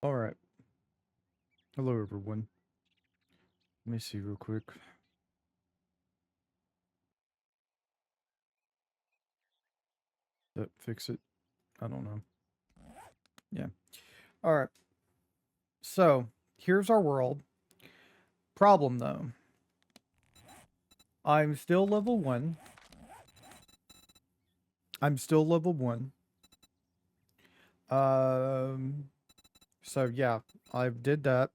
All right. Hello, everyone. Let me see real quick. That fix it? I don't know. Yeah. All right. So here's our world. Problem though. I'm still level one. I'm still level one. Um. So yeah, I did that.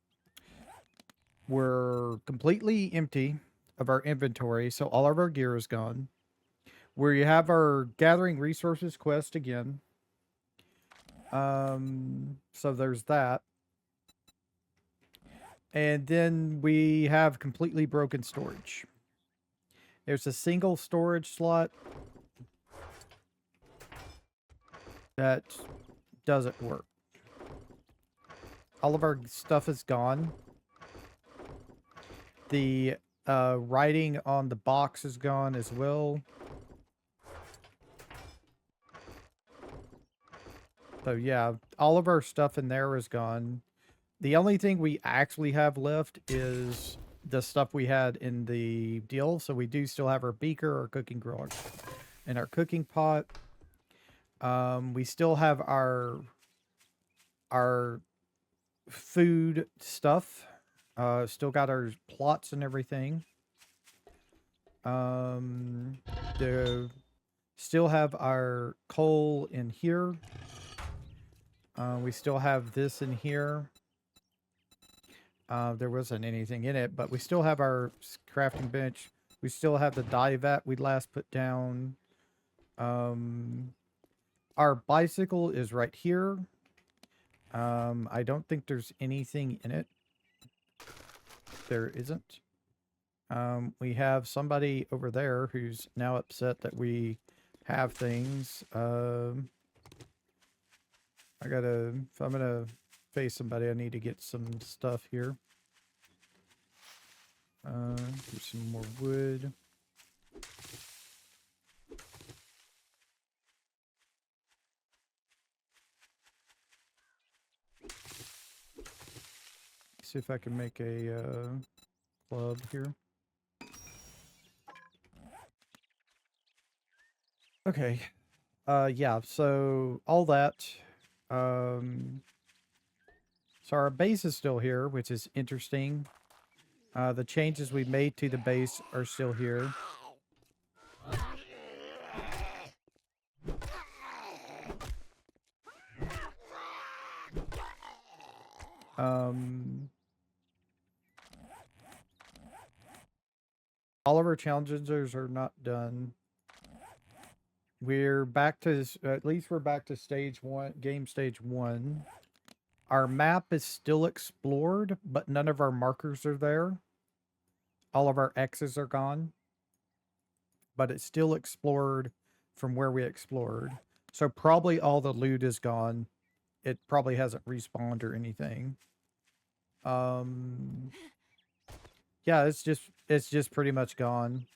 We're completely empty of our inventory, so all of our gear is gone. We have our gathering resources quest again. So there's that. And then we have completely broken storage. There's a single storage slot that doesn't work. All of our stuff is gone. The writing on the box is gone as well. So yeah, all of our stuff in there is gone. The only thing we actually have left is the stuff we had in the deal. So we do still have our beaker, our cooking grog, and our cooking pot. We still have our food stuff. Still got our plots and everything. Um, the still have our coal in here. We still have this in here. There wasn't anything in it, but we still have our crafting bench. We still have the dye vat we last put down. Um, our bicycle is right here. I don't think there's anything in it. There isn't. We have somebody over there who's now upset that we have things. If I'm gonna face somebody, I need to get some stuff here. Do some more wood. See if I can make a club here. Okay. Yeah, so all that. Um, so our base is still here, which is interesting. The changes we made to the base are still here. Um, all of our challenges are not done. We're back to at least we're back to stage one, game stage one. Our map is still explored, but none of our markers are there. All of our X's are gone, but it's still explored from where we explored. So probably all the loot is gone. It probably hasn't respawned or anything. Um, yeah, it's just pretty much gone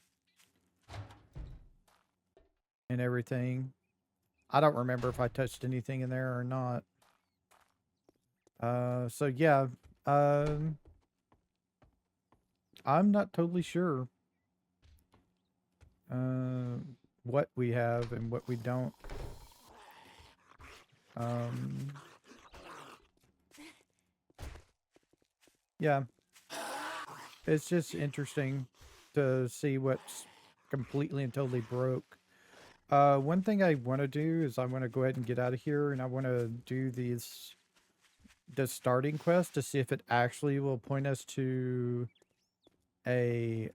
and everything. I don't remember if I touched anything in there or not. So yeah, um, I'm not totally sure uh, what we have and what we don't. Um, yeah, it's just interesting to see what's completely and totally broke. One thing I want to do is I want to go ahead and get out of here, and I want to do the starting quest to see if it actually will point us to a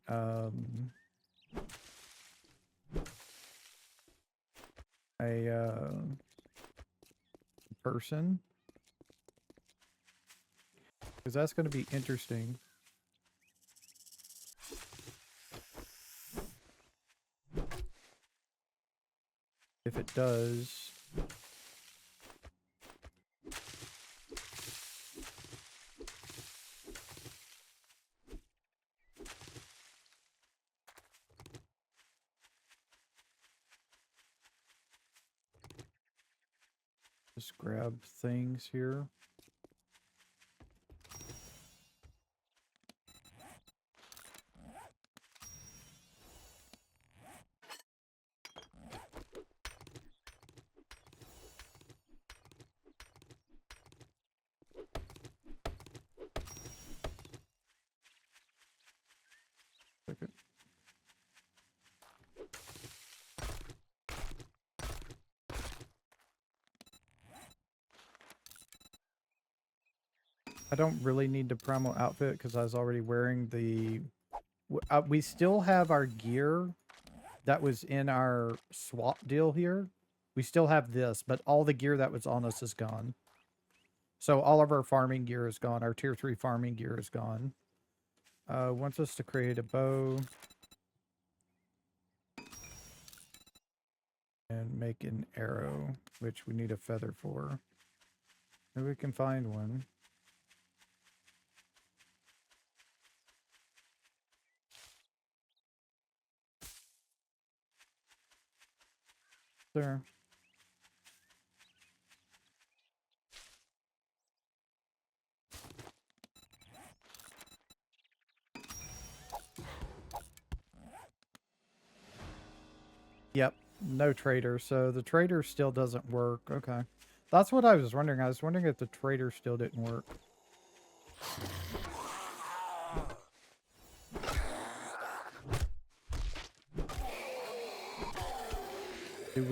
person, because that's going to be interesting. If it does. Just grab things here. I don't really need the primal outfit because I was already wearing the... we still have our gear that was in our swap deal here. We still have this, but all the gear that was on us is gone. So all of our farming gear is gone. Our tier 3 farming gear is gone. Wants us to create a bow. And make an arrow, which we need a feather for. Maybe we can find one. There. Yep, no trader. So the trader still doesn't work. Okay. That's what I was wondering. I was wondering if the trader still didn't work. Did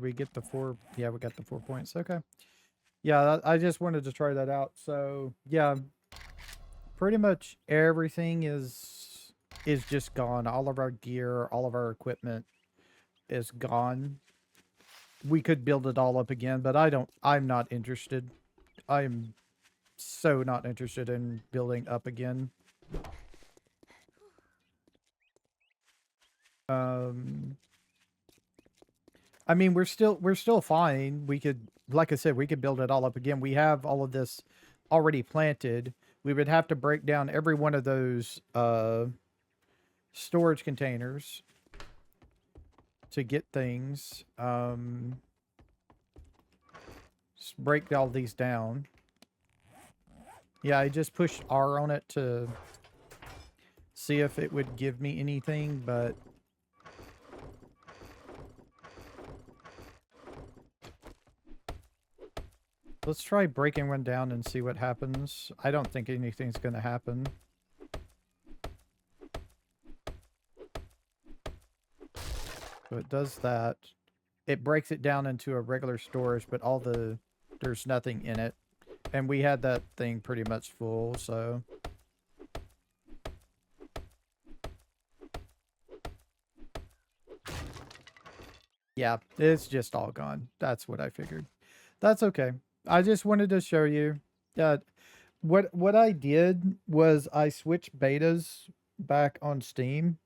we get the 4? Yeah, we got the 4 points. Okay. Yeah, I just wanted to try that out. So, yeah, pretty much everything is just gone. All of our gear, all of our equipment is gone. We could build it all up again, but I'm not interested. I'm so not interested in building up again. I mean, we're still fine. We could, like I said, we could build it all up again. We have all of this already planted. We would have to break down every one of those storage containers to get things. Just break all these down. Yeah, I just pushed R on it to see if it would give me anything, but let's try breaking one down and see what happens. I don't think anything's going to happen. So it does that. It breaks it down into a regular storage, but there's nothing in it. And we had that thing pretty much full, so... Yeah, it's just all gone. That's what I figured. That's okay. I just wanted to show you that what I did was I switched betas back on Steam.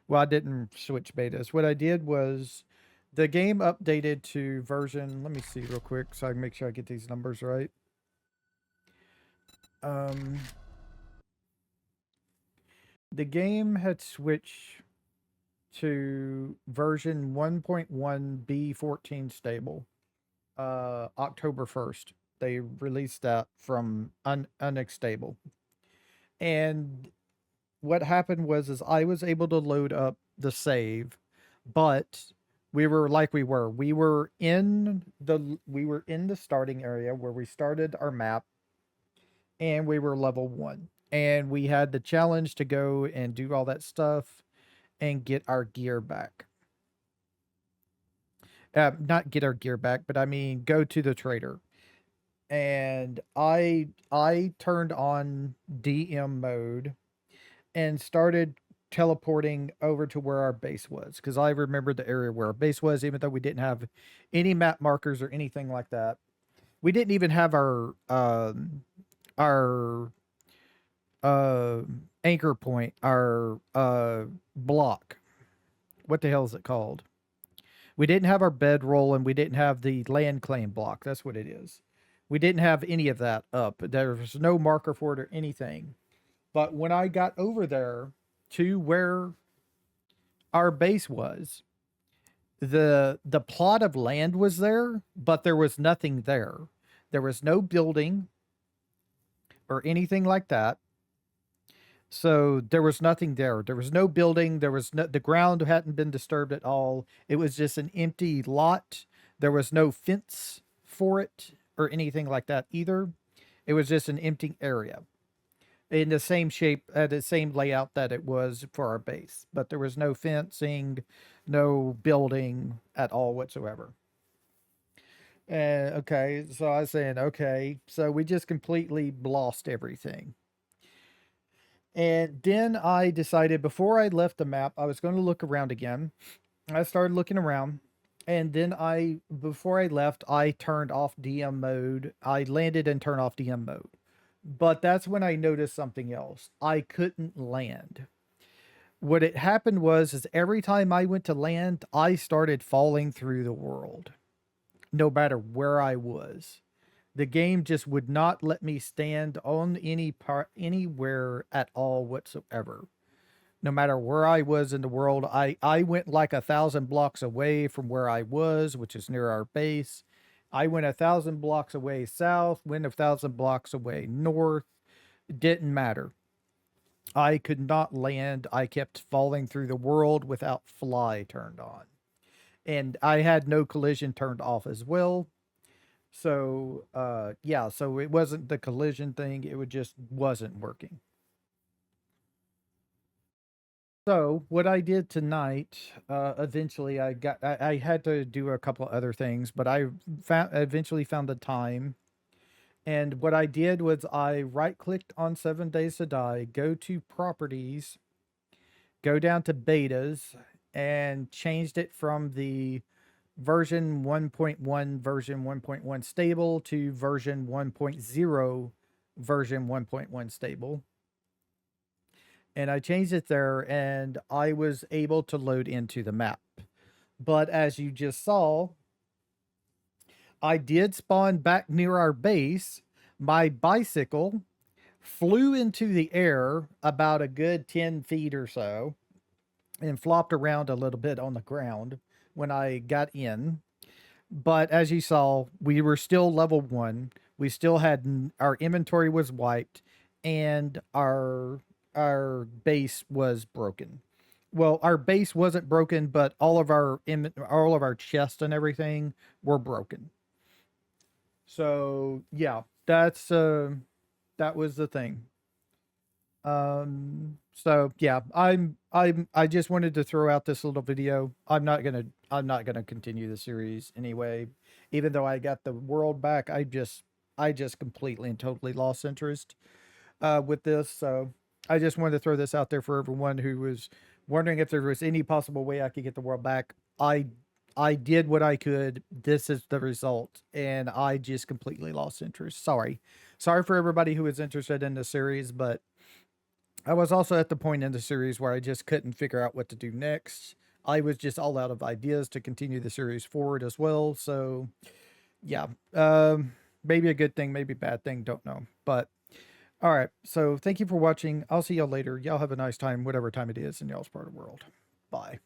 Well, I didn't switch betas. What I did was the game updated to version, let me see real quick so I can make sure I get these numbers right. The game had switched to version 1.1 B14 stable. October 1st. They released that from unstable. And what happened was I was able to load up the save, but we were like we were in the starting area where we started our map, and we were level 1. And we had the challenge to go and do all that stuff and get our gear back. Not get our gear back, but I mean go to the trader. And I turned on DM mode and started teleporting over to where our base was, because I remembered the area where our base was, even though we didn't have any map markers or anything like that. We didn't even have our anchor point, our block. What the hell is it called? We didn't have our bedroll, and we didn't have the land claim block. That's what it is. We didn't have any of that up. There was no marker for it or anything. But when I got over there to where our base was, the plot of land was there, but there was nothing there. There was no building or anything like that. So there was nothing there. There was no building. The ground hadn't been disturbed at all. It was just an empty lot. There was no fence for it or anything like that either. It was just an empty area in the same shape, the same layout that it was for our base. But there was no fencing, no building at all whatsoever. And okay, so I was saying, okay, so we just completely lost everything. And then I decided before I left the map, I was going to look around again. I started looking around. And then before I left, I turned off DM mode. I landed and turned off DM mode. But that's when I noticed something else. I couldn't land. What it happened is every time I went to land, I started falling through the world, no matter where I was. The game just would not let me stand on any part anywhere at all whatsoever. No matter where I was in the world, I went like 1,000 blocks away from where I was, which is near our base. I went 1,000 blocks away south, went 1,000 blocks away north. It didn't matter. I could not land. I kept falling through the world without fly turned on. And I had no collision turned off as well. So, yeah, so it wasn't the collision thing, it would just wasn't working. So, what I did tonight, eventually I had to do a couple of other things, but I eventually found the time. And what I did was I right clicked on 7 Days to Die, go to properties, go down to betas, and changed it from the version 1.1 version 1.1 stable to version 1.0 version 1.1 stable. And I changed it there and I was able to load into the map. But as you just saw, I did spawn back near our base. My bicycle flew into the air about a good 10 feet or so and flopped around a little bit on the ground when I got in. But as you saw, we were still level 1. We still had our inventory was wiped and our base was broken. Well, our base wasn't broken, but all of our chests and everything were broken. So, yeah, that was the thing. So yeah, I just wanted to throw out this little video. I'm not gonna continue the series anyway. Even though I got the world back, I just completely and totally lost interest with this. So I just wanted to throw this out there for everyone who was wondering if there was any possible way I could get the world back. I did what I could. This is the result, and I just completely lost interest. Sorry for everybody who was interested in the series, but I was also at the point in the series where I just couldn't figure out what to do next. I was just all out of ideas to continue the series forward as well. So, yeah, maybe a good thing, maybe a bad thing, don't know. But all right, so thank you for watching. I'll see y'all later. Y'all have a nice time, whatever time it is in y'all's part of the world. Bye.